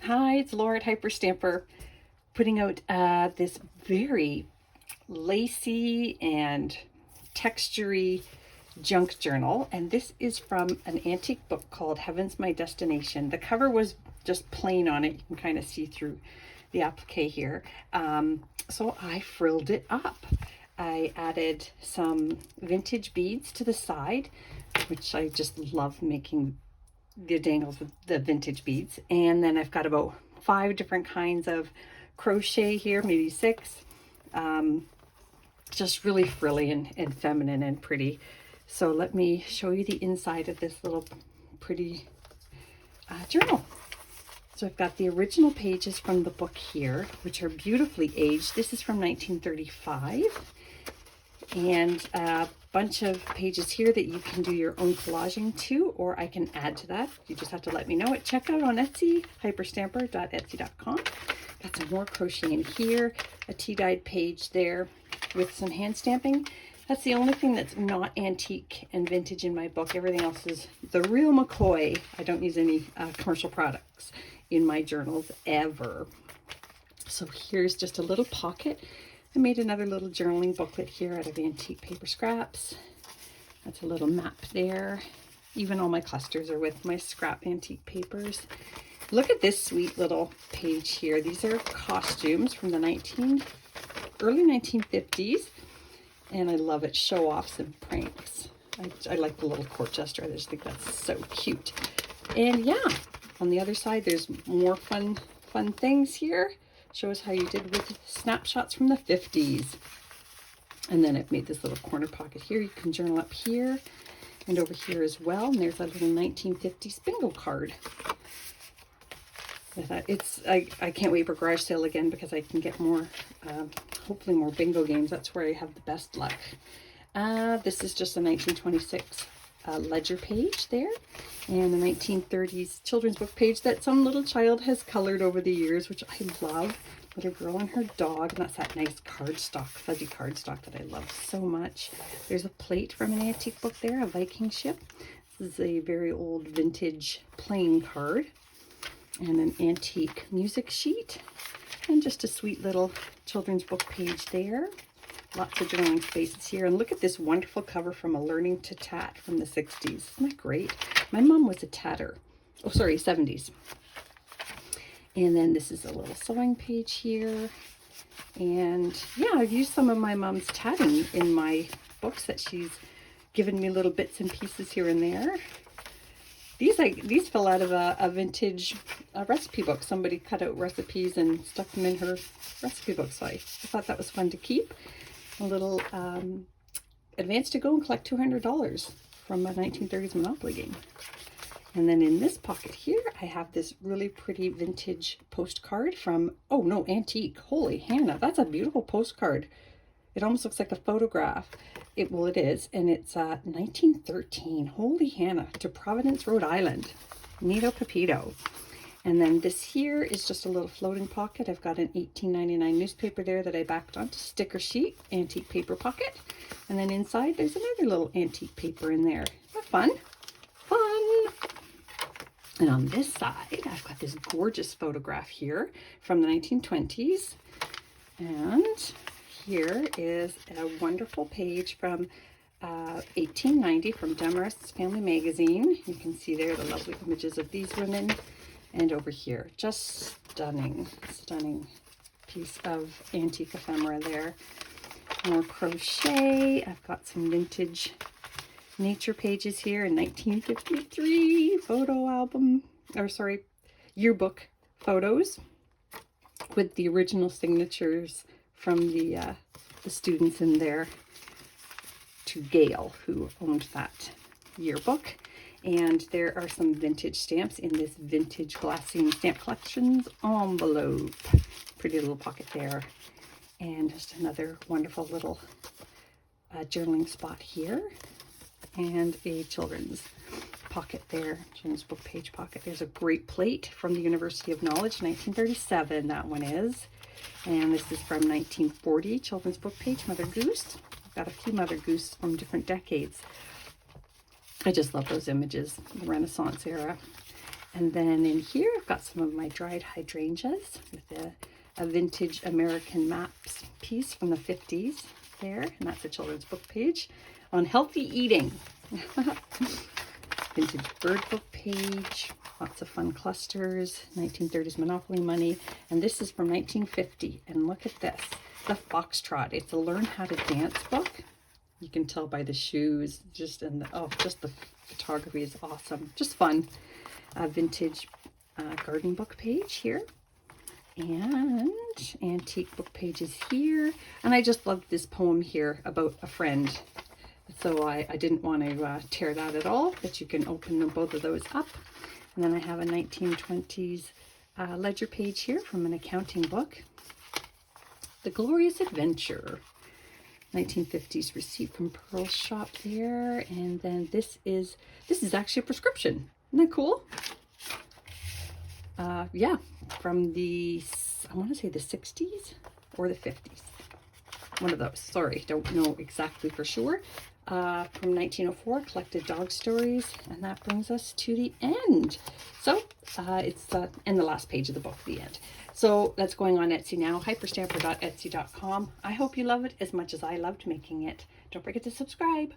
Hi, it's Laura at Hyperstamper, putting out this very lacy and textury junk journal. And this is from an antique book called Heaven's My Destination. The cover was just plain on it. You can kind of see through the applique here. So I frilled it up. I added some vintage beads to the side, which I just love making the dangles with the vintage beads. And then I've got about 5 different kinds of crochet here, maybe 6. Just really frilly and feminine and pretty. So let me show you the inside of this little pretty journal. So I've got the original pages from the book here, which are beautifully aged. This is from 1935. And a bunch of pages here that you can do your own collaging to, or I can add to that. You just have to let me know at checkout on Etsy, hyperstamper.etsy.com. Got some more crocheting here, a tea-dyed page there with some hand stamping. That's the only thing that's not antique and vintage in my book. Everything else is the real McCoy. I don't use any commercial products in my journals ever. So here's just a little pocket. I made another little journaling booklet here out of antique paper scraps. That's a little map there. Even all my clusters are with my scrap antique papers. Look at this sweet little page here. These are costumes from the early 1950s. And I love it. Show-offs and pranks. I like the little court jester. I just think that's so cute. And yeah, on the other side, there's more fun things here. Shows how you did with snapshots from the 50s. And then I've made this little corner pocket here. You can journal up here and over here as well. And there's a little 1950s bingo card. I can't wait for garage sale again because I can get more, hopefully more bingo games. That's where I have the best luck. This is just a 1926 ledger page there, and a 1930s children's book page that some little child has colored over the years, which I love. Little girl and her dog, and that's that nice cardstock, fuzzy cardstock that I love so much. There's a plate from an antique book there, a Viking ship. This is a very old vintage playing card, and an antique music sheet, and just a sweet little children's book page there. Lots of journaling spaces here. And look at this wonderful cover from a Learning to Tat from the 60s. Isn't that great? My mom was a tatter. Oh, sorry, 70s. And then this is a little sewing page here. And yeah, I've used some of my mom's tatting in my books that she's given me little bits and pieces here and there. These fell out of a vintage recipe book. Somebody cut out recipes and stuck them in her recipe book. So I thought that was fun to keep. A little advance to go and collect $200 from a 1930s Monopoly game. And then in this pocket here, I have this really pretty vintage postcard from, oh no, antique. Holy Hannah, that's a beautiful postcard. It almost looks like a photograph. Well, it is, and it's 1913. Holy Hannah, to Providence, Rhode Island. Neato Pepito. And then this here is just a little floating pocket. I've got an 1899 newspaper there that I backed onto sticker sheet, antique paper pocket. And then inside there's another little antique paper in there. Isn't that fun? Fun! And on this side, I've got this gorgeous photograph here from the 1920s. And here is a wonderful page from 1890 from Demarest's Family Magazine. You can see there the lovely images of these women. And over here, just stunning piece of antique ephemera there. More crochet. I've got some vintage nature pages here in 1953 photo album, or sorry, yearbook photos with the original signatures from the students in there to Gail, who owned that yearbook. And there are some vintage stamps in this vintage glassine stamp collections envelope. Pretty little pocket there. And just another wonderful little journaling spot here. And a children's pocket there, children's book page pocket. There's a great plate from the University of Knowledge, 1937, that one is. And this is from 1940, children's book page, Mother Goose. I've got a few Mother Goose from different decades. I just love those images, the Renaissance era. And then in here, I've got some of my dried hydrangeas with a vintage American maps piece from the 50s there. And that's a children's book page on healthy eating. Vintage bird book page, lots of fun clusters, 1930s Monopoly money. And this is from 1950. And look at this, the Foxtrot. It's a learn how to dance book. You can tell by the shoes, just the photography is awesome. Just fun. Vintage garden book page here. And antique book pages here. And I just loved this poem here about a friend. So I didn't want to tear that at all, but you can open both of those up. And then I have a 1920s ledger page here from an accounting book. The Glorious Adventure. 1950s receipt from Pearl's shop there. And then this is actually a prescription. Isn't that cool? Yeah, from the, I want to say the 60s or the 50s. One of those. Sorry, don't know exactly for sure. From 1904, collected dog stories. And that brings us to the end. So it's in the last page of the book, the end. So that's going on Etsy now, hyperstamper.etsy.com. I hope you love it as much as I loved making it. Don't forget to subscribe.